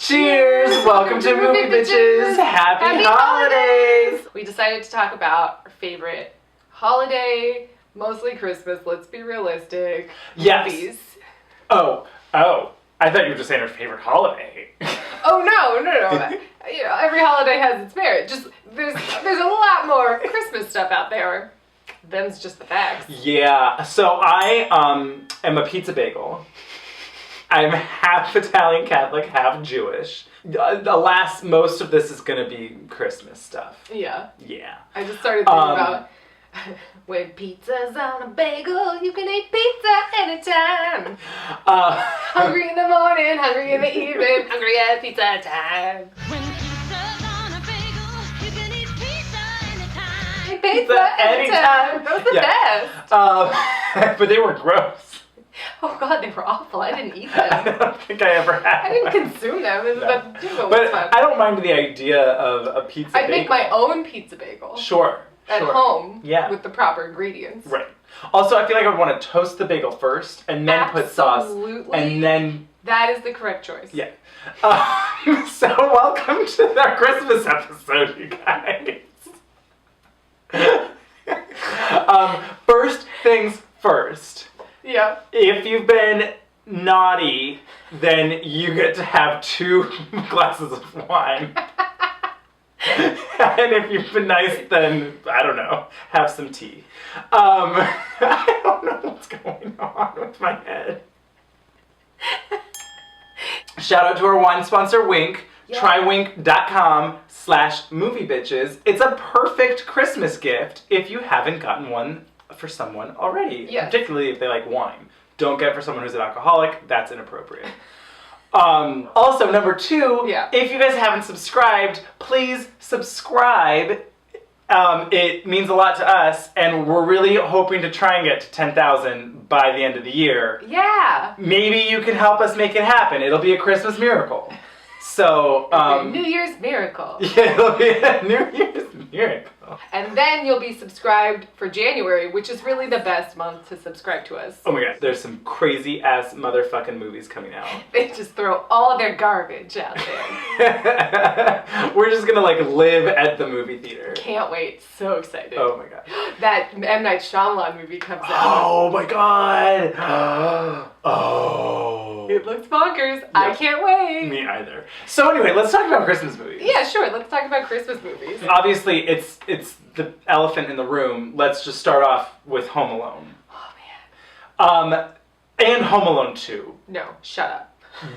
Cheers! Welcome to Movie Bitches! Happy holidays! We decided to talk about our favorite holiday, mostly Christmas, let's be realistic, movies. Oh, I thought you were just saying our favorite holiday. Oh, no. You know, every holiday has its merit. Just, there's a lot more Christmas stuff out there. Them's just the facts. Yeah, so I am a pizza bagel. I'm half Italian Catholic, half Jewish. Alas, most of this is gonna be Christmas stuff. Yeah. Yeah. I just started thinking about when pizza's on a bagel, you can eat pizza anytime. Hungry in the morning, hungry in the evening, hungry at pizza time. When pizza's on a bagel, you can eat pizza anytime. Pizza anytime. That was the best. But they were gross. Oh God, they were awful. I didn't eat them. I don't think I ever had. I didn't consume them. No. But I don't mind the idea of a pizza bagel. I'd make my own pizza bagel. Sure. At home. Yeah. With the proper ingredients. Right. Also, I feel like I would want to toast the bagel first and then put sauce. And then... That is the correct choice. Yeah. So welcome to our Christmas episode, you guys. First things first. Yeah. If you've been naughty, then you get to have 2 glasses of wine. And if you've been nice, then, I don't know, have some tea. I don't know what's going on with my head. Shout out to our wine sponsor, Wink. Yeah. Trywink.com/moviebitches. It's a perfect Christmas gift if you haven't gotten one for someone already. Yes. Particularly if they like wine. Don't get it for someone who's an alcoholic. That's inappropriate. Also, number 2, if you guys haven't subscribed, please subscribe. It means a lot to us, and we're really hoping to try and get to 10,000 by the end of the year. Yeah. Maybe you can help us make it happen. It'll be a Christmas miracle. So, it'll be a New Year's miracle. Yeah, it'll be a New Year's miracle. And then you'll be subscribed for January, which is really the best month to subscribe to us. Oh my god, there's some crazy ass motherfucking movies coming out. They just throw all their garbage out there. We're just gonna live at the movie theater. Can't wait, so excited. Oh my god. That M. Night Shyamalan movie comes out. Oh my god. Oh. It looks bonkers. Yep. I can't wait. Me either. So anyway, let's talk about Christmas movies. Yeah, sure. Let's talk about Christmas movies. Obviously, it's the elephant in the room. Let's just start off with Home Alone. Oh man. And Home Alone 2. No, shut up.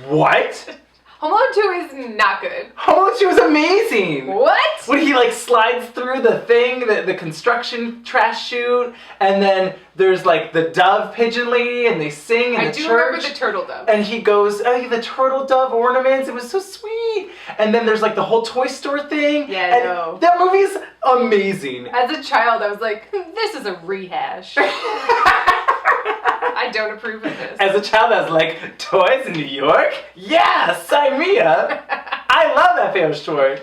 What? Home Alone 2 is not good. Home Alone 2 is amazing! What? When he slides through the thing, the construction trash chute, and then there's the dove pigeon lady, and they sing in the church. I do remember the turtle dove. And he goes, oh, the turtle dove ornaments, it was so sweet! And then there's the whole toy store thing. Yeah, and no. That movie's amazing. As a child, I was like, this is a rehash. I don't approve of this. As a child, I was like, toys in New York? Yeah, sign me up. I love F.A.O. Schwartz.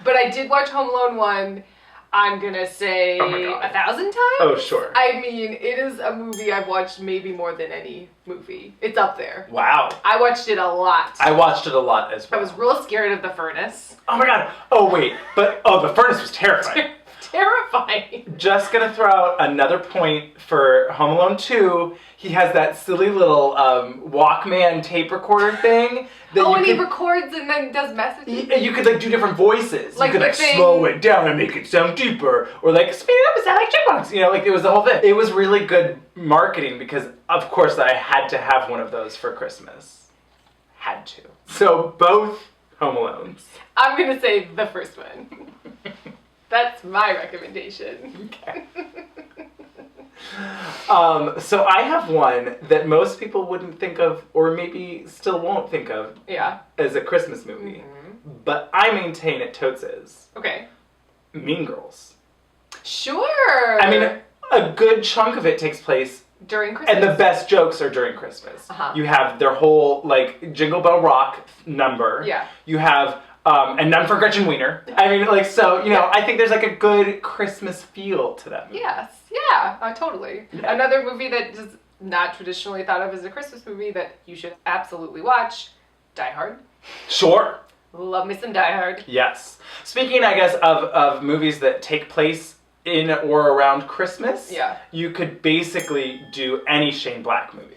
But I did watch Home Alone 1, I'm gonna say 1,000 times? Oh, sure. I mean, it is a movie I've watched maybe more than any movie. It's up there. Wow. I watched it a lot. I watched it a lot as well. I was real scared of the furnace. Oh my god. Oh wait, the furnace was terrifying. Terrifying. Just gonna throw out another point for Home Alone 2. He has that silly little Walkman tape recorder thing. And he records and then does messages? You could do different voices. You could thing... slow it down and make it sound deeper. Or speed it up and sound like chipmunks. It was the whole thing. It was really good marketing because, of course, I had to have one of those for Christmas. Had to. So both Home Alones. I'm gonna say the first one. That's my recommendation. Okay. So I have one that most people wouldn't think of, or maybe still won't think of, as a Christmas movie. Mm-hmm. But I maintain it totes is. Okay. Mean Girls. Sure. I mean, a good chunk of it takes place during Christmas. And the best jokes are during Christmas. Uh-huh. You have their whole, Jingle Bell Rock number. Yeah. You have... and None for Gretchen Wiener. I mean, I think there's a good Christmas feel to that movie. Yes, yeah, totally. Yeah. Another movie that is not traditionally thought of as a Christmas movie that you should absolutely watch, Die Hard. Sure. Love me some Die Hard. Yes. Speaking, I guess, of movies that take place in or around Christmas, you could basically do any Shane Black movie.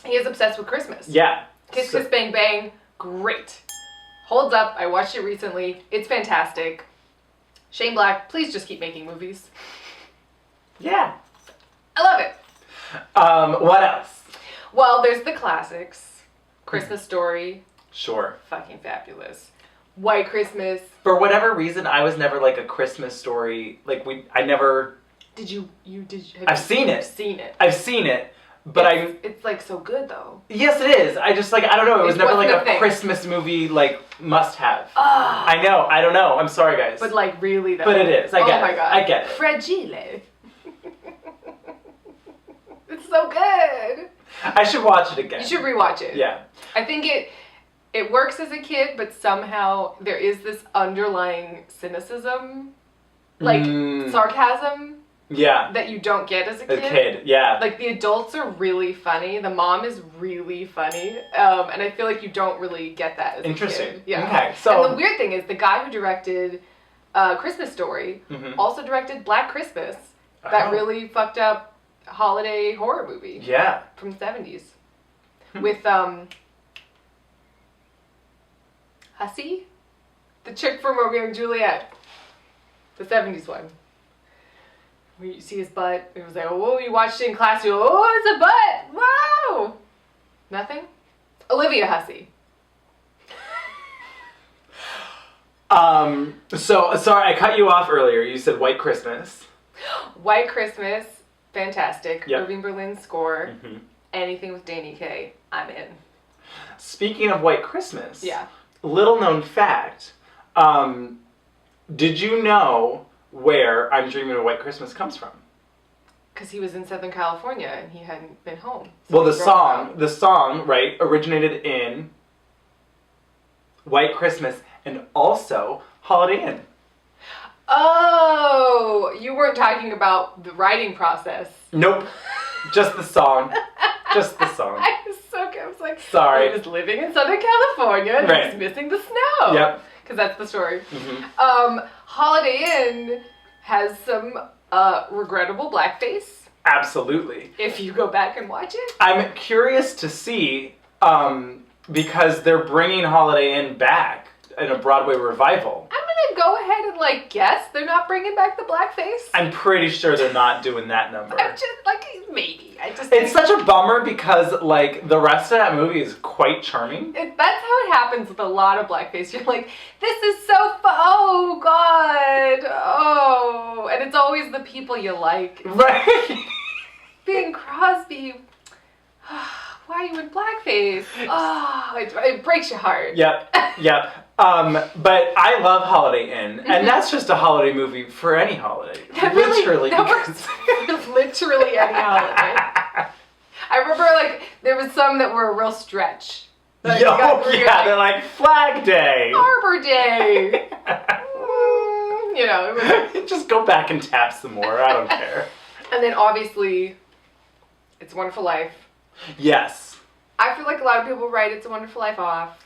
He is obsessed with Christmas. Yeah. Kiss Kiss Bang Bang, great. Holds up. I watched it recently. It's fantastic. Shane Black, please just keep making movies. Yeah. I love it. What else? Well, there's the classics. Christmas Story. Sure. Fucking fabulous. White Christmas. For whatever reason, I was never like a Christmas Story. Like I never. I've seen it. Seen it. I've seen it, but It's like so good though. Yes, it is. I just like I don't know. It was never like a Christmas movie like must have. I know. I don't know. I'm sorry, guys. But like really though. But it is. I get it. Oh my god. I get it. Fragile. It's so good. I should watch it again. You should rewatch it. Yeah. I think it works as a kid, but somehow there is this underlying cynicism, like sarcasm. Yeah. That you don't get as a kid. A kid, yeah. Like the adults are really funny. The mom is really funny. And I feel like you don't really get that as a kid. Yeah. Okay. So and the weird thing is the guy who directed Christmas Story also directed Black Christmas. That really fucked up holiday horror movie. Yeah. From the 70s. With Hussey? The chick from Romeo and Juliet. The 70s one. Where you see his butt, it was like, oh, you watched it in class, you go, oh, it's a butt! Wow! Nothing? Olivia Hussey. So, sorry, I cut you off earlier. You said White Christmas. White Christmas, fantastic. Yep. Irving Berlin's score. Anything with Danny Kaye, I'm in. Speaking of White Christmas. Yeah. Little known fact. Did you know where I'm Dreaming of White Christmas comes from? Because he was in Southern California and he hadn't been home. So well, the song, right, originated in White Christmas and also Holiday Inn. Oh, you weren't talking about the writing process. Nope. Just the song. Just the song. I was like, sorry. He was living in Southern California and he was missing the snow. Yep. Because that's the story. Holiday Inn has some regrettable blackface. Absolutely. If you go back and watch it. I'm curious to see, because they're bringing Holiday Inn back in a Broadway revival. I'm gonna go ahead and like guess they're not bringing back the blackface. I'm pretty sure they're not doing that number. I'm just like maybe. It's such a bummer because like the rest of that movie is quite charming. That's how it happens with a lot of blackface. You're like, this is so oh god, oh, and it's always the people you like. Right. Bing Crosby. Why are you in blackface? Oh, it breaks your heart. Yep. But I love Holiday Inn, and that's just a holiday movie for any holiday. Literally. Literally any holiday. I remember like there was some that were a real stretch. Like, they're like Flag Day, Arbor Day. You know, it was just go back and tap some more. I don't care. And then obviously, It's a Wonderful Life. Yes. I feel like a lot of people write It's a Wonderful Life off.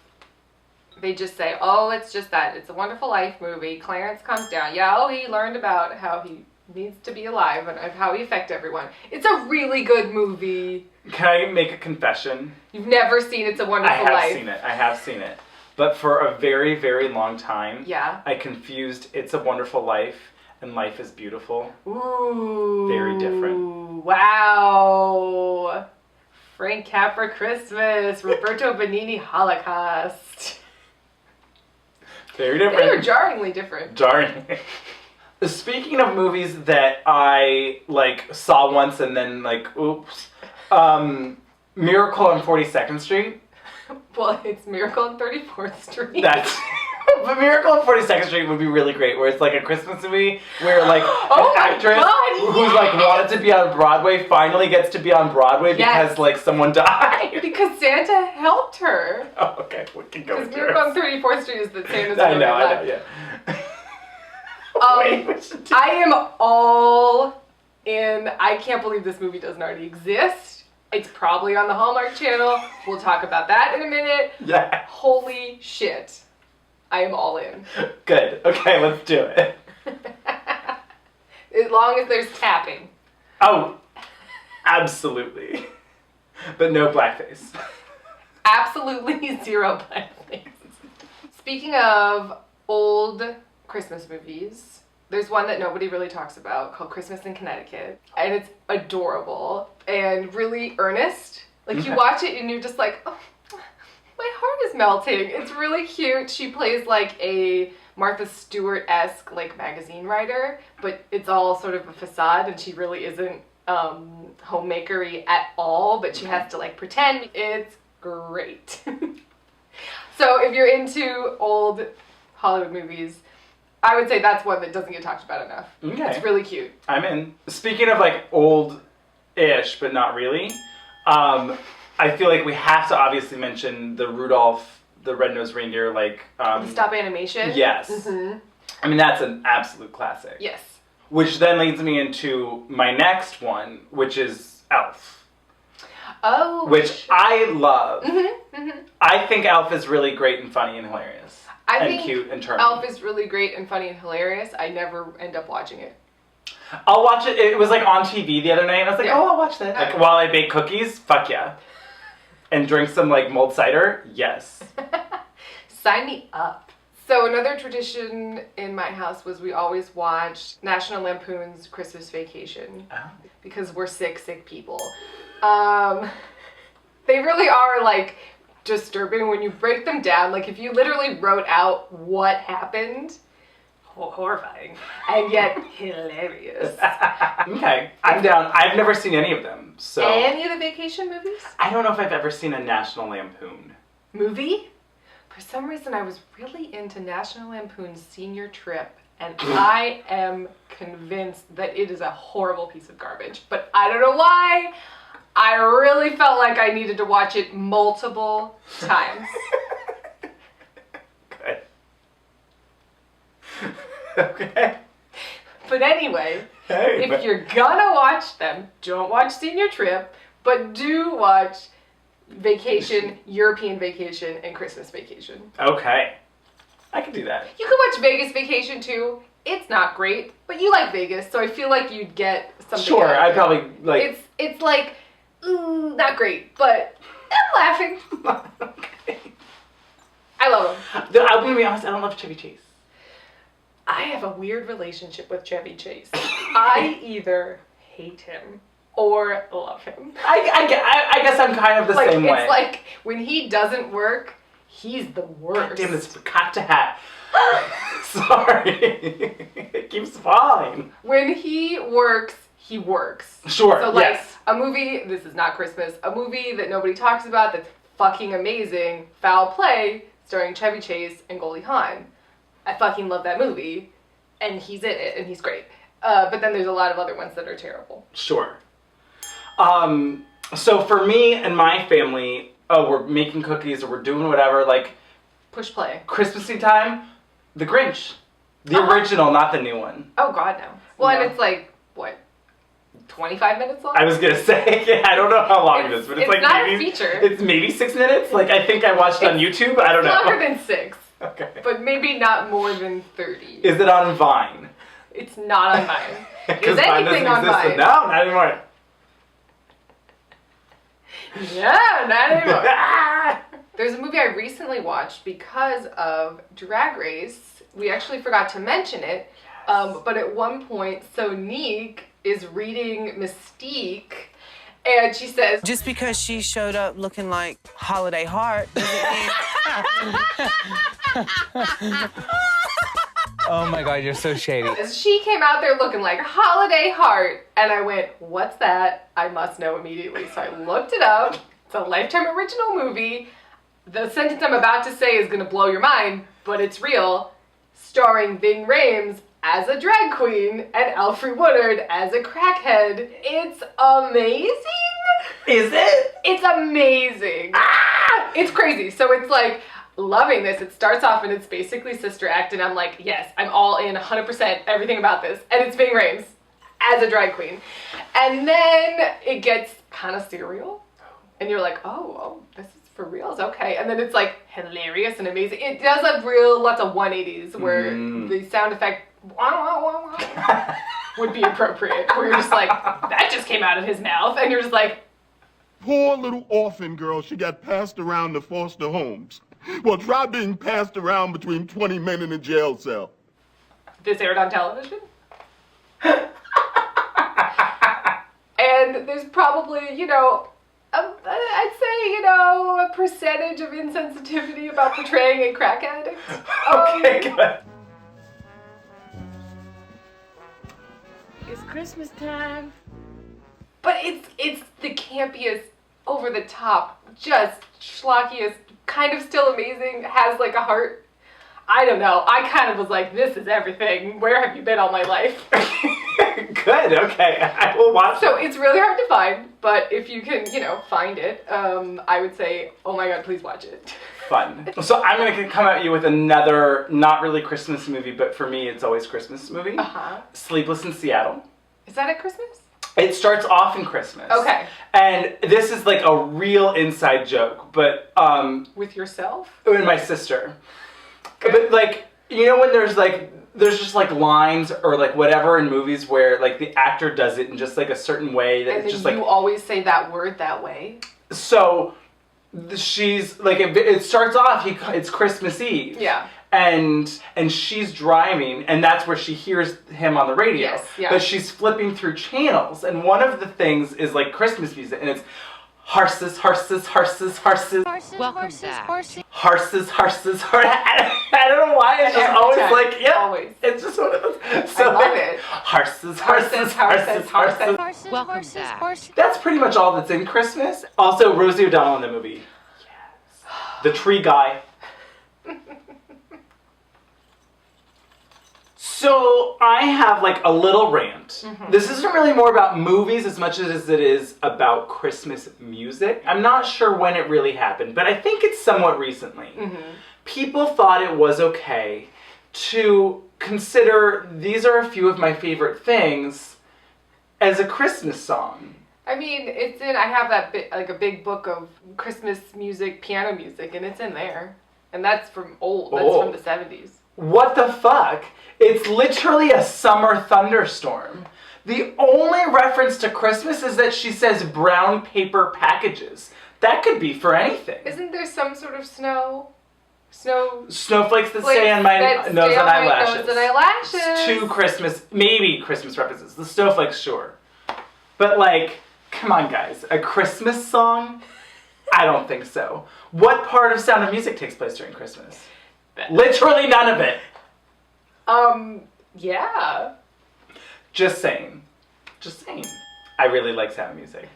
They just say, oh, it's just that. It's a Wonderful Life movie. Clarence comes down. Yeah, oh, he learned about how he needs to be alive and how he affects everyone. It's a really good movie. Can I make a confession? You've never seen It's a Wonderful Life. I have seen it. But for a very, very long time, yeah, I confused It's a Wonderful Life and Life is Beautiful. Ooh. Very different. Wow. Frank Capra Christmas, Roberto Benigni Holocaust. Very different. They are jarringly different. Jarring. Speaking of movies that I like saw once and then like, oops. Miracle on 42nd Street. Well, it's Miracle on 34th Street. That's... But Miracle on 42nd Street would be really great, where it's like a Christmas movie where like an actress who's like wanted to be on Broadway finally gets to be on Broadway because like someone died. Because Santa helped her. Oh, okay, we can go with Because Miracle on 34th Street is that Santa's I know, yeah. I am all in. I can't believe this movie doesn't already exist. It's probably on the Hallmark Channel. We'll talk about that in a minute. Yeah. Holy shit. I am all in. Good. Okay, let's do it. As long as there's tapping. Oh, absolutely. But no blackface. Absolutely zero blackface. Speaking of old Christmas movies, there's one that nobody really talks about called Christmas in Connecticut. And it's adorable and really earnest. Like, you watch it and you're just like, oh, my heart is melting. It's really cute. She plays like a Martha Stewart-esque like magazine writer, but it's all sort of a facade and she really isn't homemakery at all, but she has to like pretend. It's great. So if you're into old Hollywood movies, I would say that's one that doesn't get talked about enough. Okay. It's really cute. I'm in. Speaking of like old-ish, but not really, I feel like we have to obviously mention the Rudolph the Red-Nosed Reindeer, like... the stop animation? Yes. Mm-hmm. I mean, that's an absolute classic. Yes. Which then leads me into my next one, which is Elf. Oh. Which I love. Mm-hmm. Mm-hmm. I think Elf is really great and funny and hilarious. I think cute and charming. Elf is really great and funny and hilarious. I never end up watching it. I'll watch it. It was like on TV the other night, and I was like, oh, I'll watch that. Okay. Like, while I bake cookies, fuck yeah. And drink some like mulled cider, yes. Sign me up. So another tradition in my house was we always watched National Lampoon's Christmas Vacation. Oh. Because we're sick people. They really are like disturbing when you break them down. Like if you literally wrote out what happened, horrifying, and yet hilarious. Okay, I'm down. I've never seen any of them, so... Any of the vacation movies? I don't know if I've ever seen a National Lampoon. Movie? For some reason, I was really into National Lampoon's Senior Trip, and I am convinced that it is a horrible piece of garbage. But I don't know why. I really felt like I needed to watch it multiple times. Good. Okay. But anyway, if you're gonna watch them, don't watch Senior Trip, but do watch Vacation, European Vacation, and Christmas Vacation. Okay. I can do that. You could watch Vegas Vacation too. It's not great, but you like Vegas, so I feel like you'd get something. Sure, I'd probably like... It's like, not great, but I'm laughing. Okay. I love him. I'm gonna be honest, I don't love Chevy Chase. I have a weird relationship with Chevy Chase. I either hate him or love him. I guess I'm kind of the same way. It's like when he doesn't work, he's the worst. God damn, this forgot to hat. Sorry. It keeps falling. When he works, he works. Sure, So like yes. a movie, this is not Christmas, a movie that nobody talks about that's fucking amazing, Foul Play, starring Chevy Chase and Goldie Hawn. I fucking love that movie, and he's in it, and he's great. But then there's a lot of other ones that are terrible. Sure. So for me and my family, we're making cookies or we're doing whatever, like... Push play. Christmassy time, The Grinch. The original, not the new one. Oh god, no. Well, No. and it's like, what, 25 minutes long? I was gonna say, I don't know how long it is, but it's like not maybe... a feature. It's maybe 6 minutes? Like, I think I watched it on YouTube, I don't know. It's longer than 6. Okay. But maybe not more than 30. Is it on Vine? It's not on Vine. Is Because Vine anything doesn't on exist. Vine? No, not anymore. Yeah, not anymore. There's a movie I recently watched because of Drag Race. We actually forgot to mention it. Yes. But at one point, Sonique is reading Mystique, and she says, just because she showed up looking like Holiday Heart doesn't mean... Oh my god, you're so shady. she came out there looking like Holiday Heart, and I went, what's that? I must know immediately. So I looked it up. It's a Lifetime original movie. The sentence I'm about to say is gonna blow your mind, but it's real. Starring Ving Rhames as a drag queen and Alfre Woodard as a crackhead. It's amazing. Is it? It's amazing. It's crazy. So it's like, loving this. It starts off and it's basically Sister Act, and I'm like, yes, I'm all in 100% everything about this. And it's Ving Rhames as a drag queen. And then it gets kind of serial. And you're like, oh, this is for reals, okay. And then it's like hilarious and amazing. It does have lots of 180s where the sound effect would be appropriate. Where you're just like, that just came out of his mouth. And you're just like, poor little orphan girl, she got passed around the foster homes. Well, try being passed around between 20 men in a jail cell. This aired on television? And there's probably, you know, I'd say, you know, a percentage of insensitivity about portraying a crack addict. Okay, good. It's Christmas time. But it's the campiest, over the top, just schlockiest, kind of still amazing, has like a heart. I don't know. I kind of was like, this is everything. Where have you been all my life? Good, okay. I will watch So it. it's really hard to find, but if you can, you know, find it, I would say, oh my god, please watch it. Fun. So I'm going to come at you with another, not really Christmas movie, but for me it's always Christmas movie. Uh-huh. Sleepless in Seattle. Is that at Christmas? It starts off in Christmas. Okay. And this is like a real inside joke, but With yourself? and my sister. Good. But like, you know when there's just like lines or like whatever in movies where like the actor does it in just like a certain way that And it's just then you like, always say that word that way? so she's like, it starts off, it's Christmas Eve. Yeah. And she's driving, and that's where she hears him on the radio. Yes, yeah. But she's flipping through channels, and one of the things is like Christmas music, and it's horses, horses, horses, horses. Welcome back. Horses, horses, horses. I don't know why. It's just Every always time. like, yeah. Always. It's just one of those. So I love like, it. Horses, horses, horses, horses. Welcome back. That's pretty much all that's in Christmas. Also, Rosie O'Donnell in the movie. Yes. The tree guy. So I have like a little rant. Mm-hmm. This isn't really more about movies as much as it is about Christmas music. I'm not sure when it really happened, but I think it's somewhat recently. Mm-hmm. People thought it was okay to consider these are a few of my favorite things as a Christmas song. I mean, I have that like a big book of Christmas music, piano music, and it's in there. And that's from from the 70s. What the fuck? It's literally a summer thunderstorm. The only reference to Christmas is that she says brown paper packages. That could be for anything. Isn't there some sort of snow? Snowflakes that stay on my nose and eyelashes. It's two maybe Christmas references. The snowflakes, sure. But like, come on guys, a Christmas song? I don't think so. What part of Sound of Music takes place during Christmas? Literally none of it. Yeah. Just saying. I really like Sound of Music.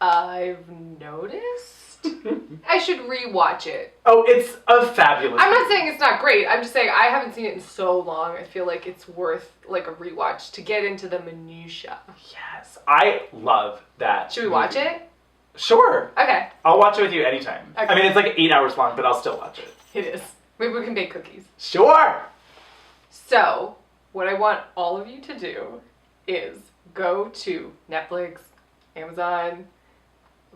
I've noticed. I should rewatch it. Oh, it's a fabulous I'm not movie. saying it's not great. I'm just saying I haven't seen it in so long. I feel like it's worth like a rewatch to get into the minutia. Yes, I love that. Should we watch it? Sure. Okay. I'll watch it with you anytime. Okay. I mean, it's like 8 hours long, but I'll still watch it. It is. Maybe we can bake cookies. Sure. So, what I want all of you to do is go to Netflix, Amazon,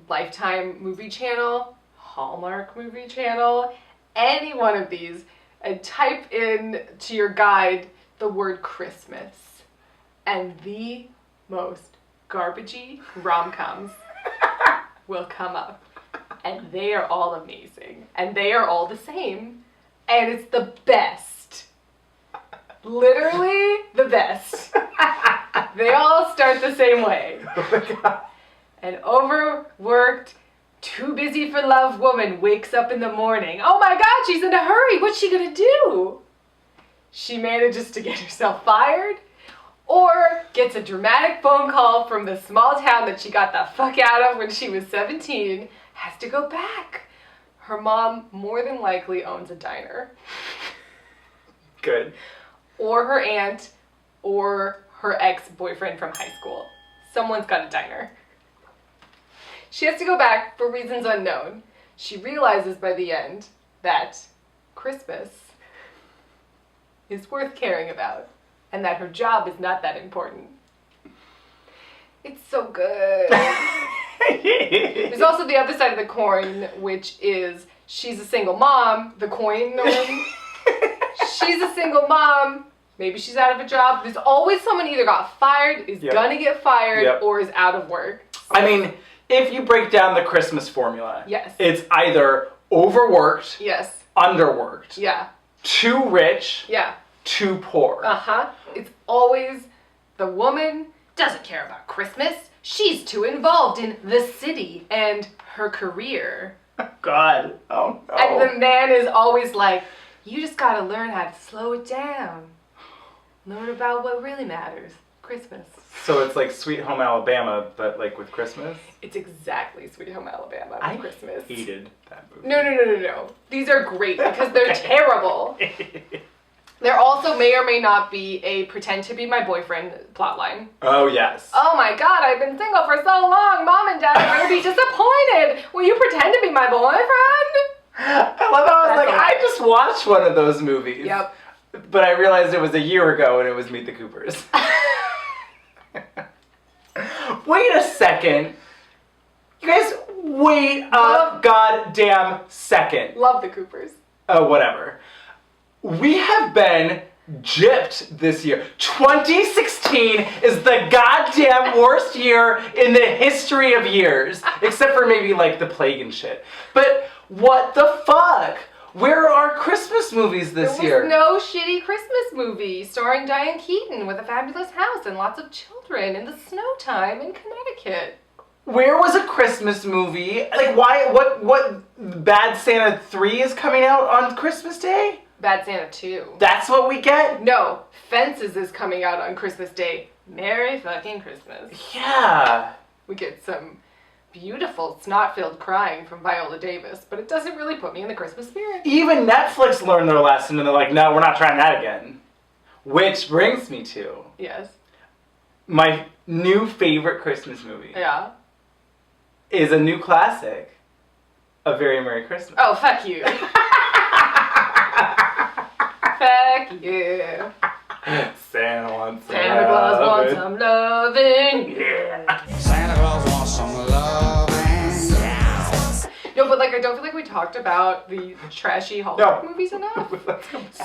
Lifetime movie channel, Hallmark movie channel, any one of these, and type in to your guide the word Christmas. And the most garbagey rom-coms will come up. And they are all amazing. And they are all the same. And it's the best. Literally the best. They all start the same way. Oh my god. An overworked, too busy for love woman wakes up in the morning. Oh my god, she's in a hurry. What's she gonna do? She manages to get herself fired, or gets a dramatic phone call from the small town that she got the fuck out of when she was 17, has to go back. Her mom more than likely owns a diner. Good. Or her aunt, or her ex-boyfriend from high school. Someone's got a diner. She has to go back for reasons unknown. She realizes by the end that Christmas is worth caring about, and that her job is not that important. It's so good. There's also the other side of the coin, which is she's a single mom. The coin one. She's a single mom. Maybe she's out of a job. There's always someone either got fired, is gonna get fired, or is out of work. I mean, if you break down the Christmas formula, yes, it's either overworked, yes, underworked, yeah, too rich, yeah, too poor. It's always the woman doesn't care about Christmas. She's too involved in the city and her career. God, oh no. And the man is always like, you just gotta learn how to slow it down. Learn about what really matters. Christmas. So it's like Sweet Home Alabama, but like with Christmas? It's exactly Sweet Home Alabama with Christmas. I hated that movie. No. These are great because they're terrible. There also may or may not be a pretend to be my boyfriend plotline. Oh, yes. Oh my God, I've been single for so long. Mom and Dad are going to be disappointed. Will you pretend to be my boyfriend? I love how I was like, I just watched one of those movies. Yep. But I realized it was a year ago and it was Meet the Coopers. Wait a second. You guys, wait a goddamn second. Love the Coopers. Oh, whatever. We have been gypped this year. 2016 is the goddamn worst year in the history of years. Except for maybe like the plague and shit. But what the fuck? Where are Christmas movies this year? There was no shitty Christmas movie starring Diane Keaton with a fabulous house and lots of children in the snow time in Connecticut. Where was a Christmas movie? Like, why? What? Bad Santa 3 is coming out on Christmas Day? Bad Santa 2. That's what we get? No, Fences is coming out on Christmas Day. Merry fucking Christmas. Yeah. We get some beautiful snot-filled crying from Viola Davis, but it doesn't really put me in the Christmas spirit. Even Netflix learned their lesson and they're like, no, we're not trying that again. Which brings me to... Yes. My new favorite Christmas movie. Yeah. Is a new classic. A Very Merry Christmas. Oh, fuck you. Fuck you. Santa wants some Santa Claus wants some loving. Yeah. Santa Claus wants some loving. Yeah. No, but like I don't feel like we talked about the trashy Hallmark movies enough.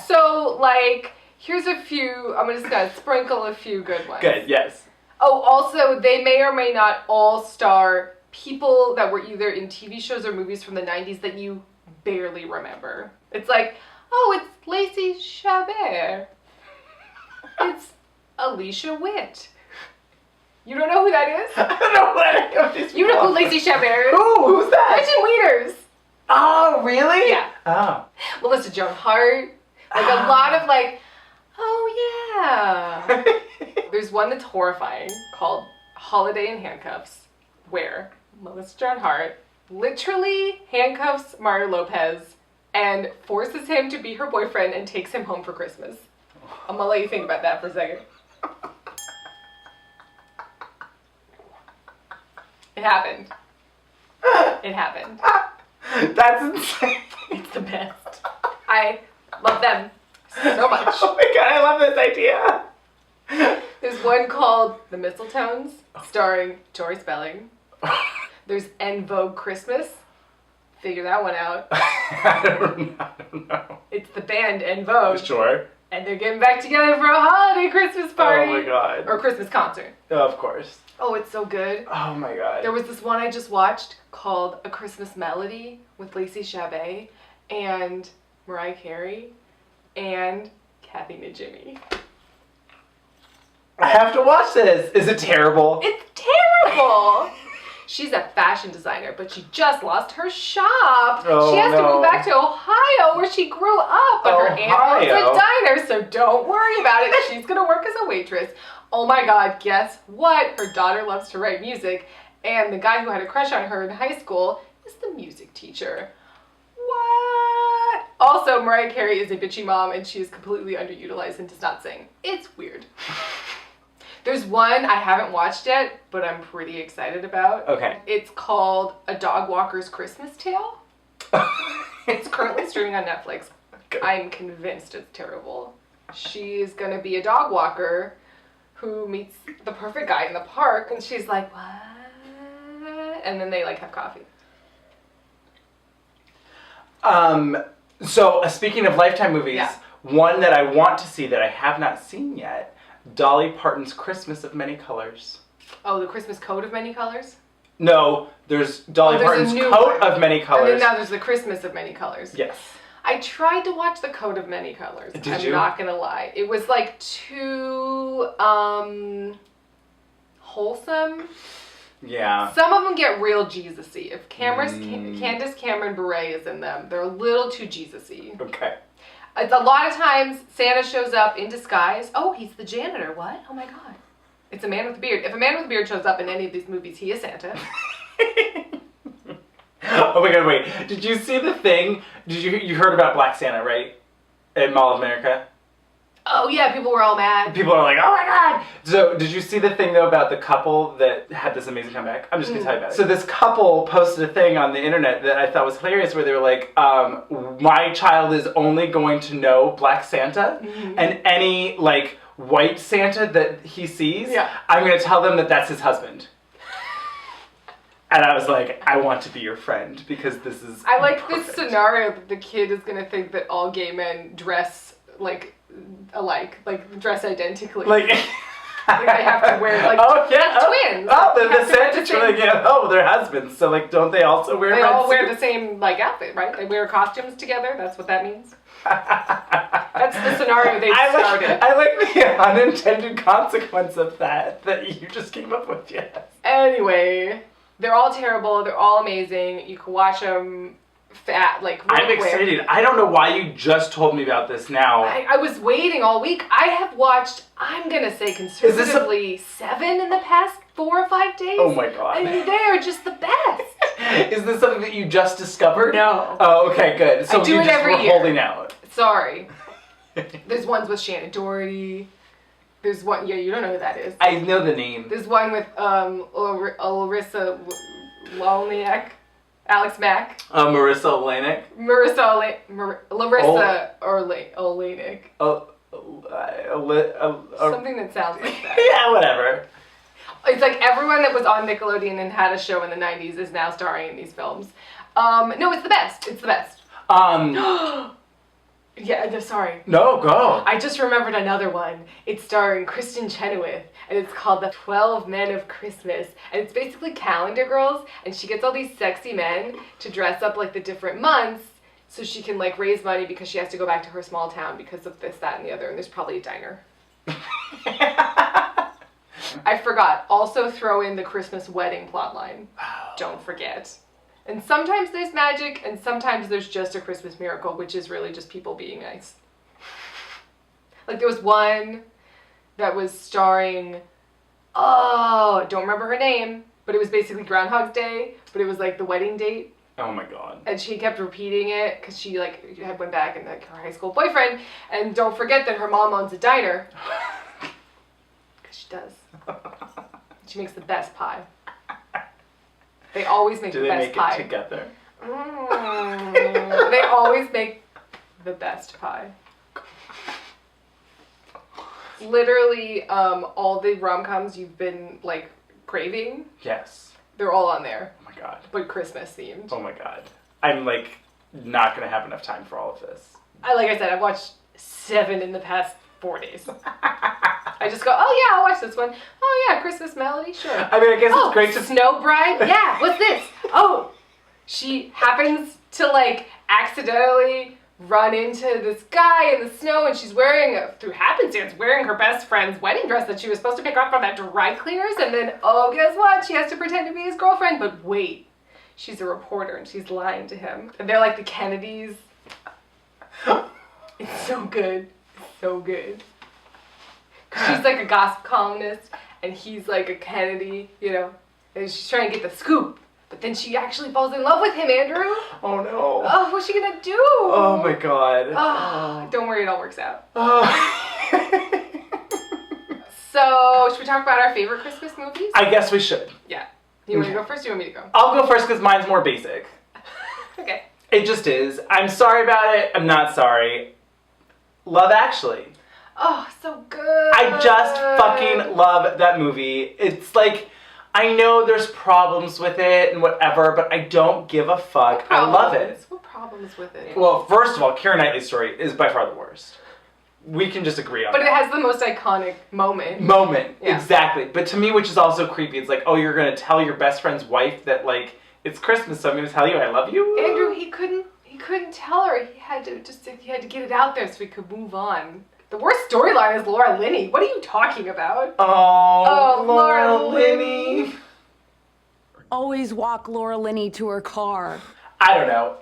So like, here's a few. I'm just gonna sprinkle a few good ones. Good. Yes. Oh, also, they may or may not all star people that were either in TV shows or movies from the 90s that you barely remember. It's like, oh, it's Lacey Chabert. It's Alicia Witt. You don't know who that is? I don't know what any of these You know who Lacey Chabert is? Who's that? Gretchen Wieners. Oh, really? Yeah. Oh. Melissa Joan Hart. Like a lot of like, oh yeah. There's one that's horrifying called Holiday in Handcuffs, where Melissa Joan Hart literally handcuffs Mario Lopez and forces him to be her boyfriend and takes him home for Christmas. I'm gonna let you think about that for a second. It happened. It happened. That's insane. It's the best. I love them so much. Oh my god, I love this idea. There's one called The Mistletones, starring Tori Spelling. There's En Vogue Christmas. Figure that one out. I don't know. It's the band En Vogue. Sure. And they're getting back together for a holiday Christmas party. Oh my god. Or Christmas concert. Of course. Oh, it's so good. Oh my god. There was this one I just watched called A Christmas Melody with Lacey Chabert and Mariah Carey and Kathy Najimy. I have to watch this. Is it terrible? It's terrible. She's a fashion designer, but she just lost her shop. Oh, she has to no. move back to Ohio where she grew up, but her aunt owns a diner, so don't worry about it. She's gonna work as a waitress. Oh my god, guess what? Her daughter loves to write music, and the guy who had a crush on her in high school is the music teacher. What? Also, Mariah Carey is a bitchy mom, and she is completely underutilized and does not sing. It's weird. There's one I haven't watched yet, but I'm pretty excited about. Okay. It's called A Dog Walker's Christmas Tale. It's currently streaming on Netflix. Good. I'm convinced it's terrible. She's gonna be a dog walker who meets the perfect guy in the park, and she's like, what? and then they like have coffee. So speaking of Lifetime movies, one that I want to see that I have not seen yet, Dolly Parton's Christmas of Many Colors. Oh, the Christmas Coat of Many Colors? No, there's Dolly Parton's Coat of Many Colors. And then now there's the Christmas of Many Colors. Yes. I tried to watch the Coat of Many Colors. Did you? I'm not gonna lie. It was like too wholesome. Yeah. Some of them get real Jesus-y. If Candace Cameron Bure is in them, they're a little too Jesus-y. Okay. It's a lot of times Santa shows up in disguise. Oh, he's the janitor. What? Oh my God. It's a man with a beard. If a man with a beard shows up in any of these movies, he is Santa. Oh my God, wait. Did you see the thing? You heard about Black Santa, right? In Mall of America? Oh yeah, people were all mad. People are like, oh my God! So, did you see the thing though about the couple that had this amazing comeback? I'm just gonna tell you about it. So this couple posted a thing on the internet that I thought was hilarious where they were like, my child is only going to know Black Santa and any like white Santa that he sees, I'm gonna tell them that that's his husband. And I was like, I want to be your friend because this is I like perfect. this scenario that the kid is gonna think that all gay men dress like alike, like dress identically. Like they have to wear like twins. Oh, They the have to wear Santa twins. Oh, they're husbands. So like, don't they also wear? They red all wear suits? the same like outfit, right? They wear costumes together. That's what that means. That's the scenario they started. I like the unintended consequence of that you just came up with. Yes. Anyway, they're all terrible. They're all amazing. You can watch them. I'm excited. I don't know why you just told me about this now. I was waiting all week. I have watched, I'm going to say conservatively, 7 in the past 4 or 5 days. Oh my God. And they are just the best. Is this something that you just discovered? No. Oh, okay, good. So I do you it just every were year. holding out. Sorry. There's ones with Shannon Doherty. There's one, you don't know who that is. I know the name. There's one with Larissa Lolniak. Alex Mack. Marissa Olenek. Larissa Olenek. Something that sounds like that. Yeah, whatever. It's like everyone that was on Nickelodeon and had a show in the 90s is now starring in these films. No, it's the best. It's the best. Yeah, no, sorry. No, go. I just remembered another one. It's starring Kristen Chenoweth, and it's called The 12 Men of Christmas. And it's basically Calendar Girls, and she gets all these sexy men to dress up like the different months so she can like raise money because she has to go back to her small town because of this, that, and the other. And there's probably a diner. I forgot. Also throw in the Christmas wedding plotline. Wow. Don't forget. And sometimes there's magic, and sometimes there's just a Christmas miracle, which is really just people being nice. Like there was one that was starring, I don't remember her name, but it was basically Groundhog's Day, but it was like the wedding date. Oh my God. And she kept repeating it because she like had went back and like her high school boyfriend. And don't forget that her mom owns a diner. Because she does. She makes the best pie. They always make the best pie. Do they make it together? They always make the best pie. Literally, all the rom-coms you've been like craving. Yes. They're all on there. Oh my God. But Christmas themed. Oh my God. I'm like not gonna have enough time for all of this. Like I said, I've watched 7 in the past 4 days. I just go, oh yeah, I'll watch this one. Oh yeah, Christmas Melody, sure. I mean, I guess it's great to... Snow Bride? Yeah, what's this? Oh, she happens to like accidentally run into this guy in the snow and she's wearing, through happenstance, wearing her best friend's wedding dress that she was supposed to pick up from that dry cleaners, and then, oh, guess what? She has to pretend to be his girlfriend, but wait, she's a reporter and she's lying to him. And they're like the Kennedys. It's so good. It's so good. She's like a gossip columnist, and he's like a Kennedy, you know, and she's trying to get the scoop. But then she actually falls in love with him, Andrew. Oh no. Oh, what's she gonna do? Oh my God. Oh, don't worry, it all works out. Oh. So, should we talk about our favorite Christmas movies? I guess we should. Yeah. You want to go first, or you want me to go? I'll go first because mine's more basic. Okay. It just is. I'm sorry about it. I'm not sorry. Love Actually. Oh, so good. I just fucking love that movie. It's like, I know there's problems with it and whatever, but I don't give a fuck. I love it. What problems with it? Well, first of all, Keira Knightley's story is by far the worst. We can just agree on that. But it has the most iconic moment. Yeah. Exactly. But to me, which is also creepy, it's like, oh, you're going to tell your best friend's wife that, like, it's Christmas, so I'm going to tell you I love you? Andrew, he couldn't tell her. He had to get it out there so he could move on. The worst storyline is Laura Linney. What are you talking about? Oh, Laura Linney. Always walk Laura Linney to her car. I don't know.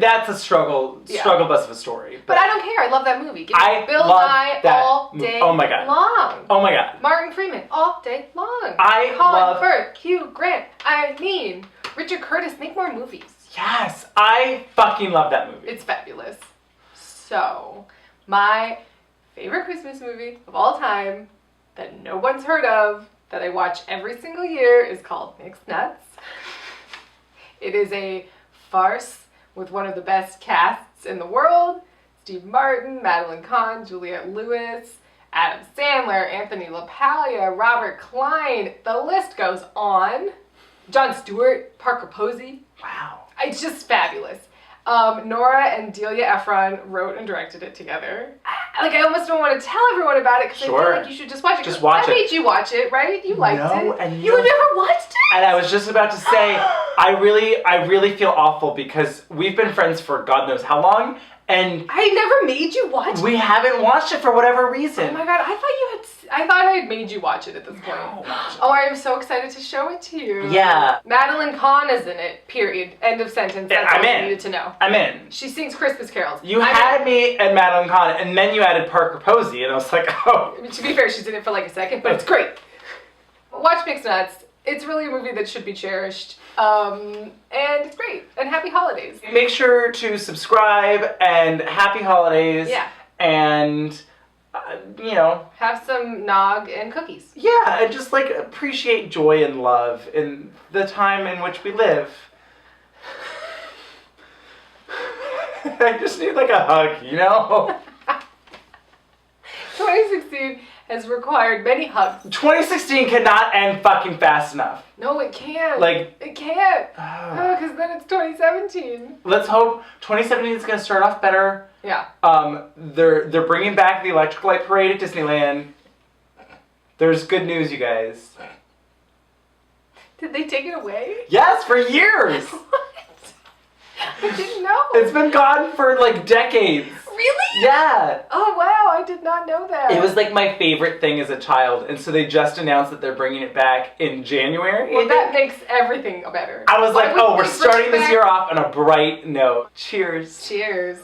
That's a struggle bus of a story. But I don't care. I love that movie. Give me Bill Nye all day oh my God. long. Oh my God. Martin Freeman all day long. Colin Firth, Hugh Grant. I mean, Richard Curtis. Make more movies. Yes, I fucking love that movie. It's fabulous. So, my favorite Christmas movie of all time that no one's heard of, that I watch every single year, is called Mixed Nuts. It is a farce with one of the best casts in the world. Steve Martin, Madeline Kahn, Juliette Lewis, Adam Sandler, Anthony LaPaglia, Robert Klein. The list goes on. Jon Stewart, Parker Posey. Wow. It's just fabulous. Nora and Delia Ephron wrote and directed it together. Like, I almost don't want to tell everyone about it because I feel like you should just watch it. Just watch it. I made you watch it, right? You liked it. And you never watched it? And I was just about to say, I really feel awful because we've been friends for God knows how long, and I never made you watch it. We haven't watched it for whatever reason. Oh my God, I thought I had made you watch it at this point. No. Oh, I am so excited to show it to you. Yeah. Madeline Kahn is in it, period. End of sentence. That's all you needed to know. I'm in. She sings Christmas carols. You had me at Madeline Kahn, and then you added Parker Posey, and I was like, oh. To be fair, she's in it for like a second, but it's great. Watch Mixed Nuts. It's really a movie that should be cherished. And it's great. And happy holidays. Make sure to subscribe, and happy holidays. Yeah. And... have some nog and cookies. Yeah, and just like appreciate joy and love in the time in which we live. I just need like a hug, 2016 has required many hugs. 2016 cannot end fucking fast enough. No, it can't. Like, it can't. Because then it's 2017. Let's hope 2017 is going to start off better. Yeah. They're bringing back the Electric Light Parade at Disneyland. There's good news, you guys. Did they take it away? Yes, for years. What? I didn't know. It's been gone for like decades. Really? Yeah. Oh wow, I did not know that. It was like my favorite thing as a child, and so they just announced that they're bringing it back in January. Well, that makes everything better. I was like, oh, we're starting this year off on a bright note. Cheers. Cheers.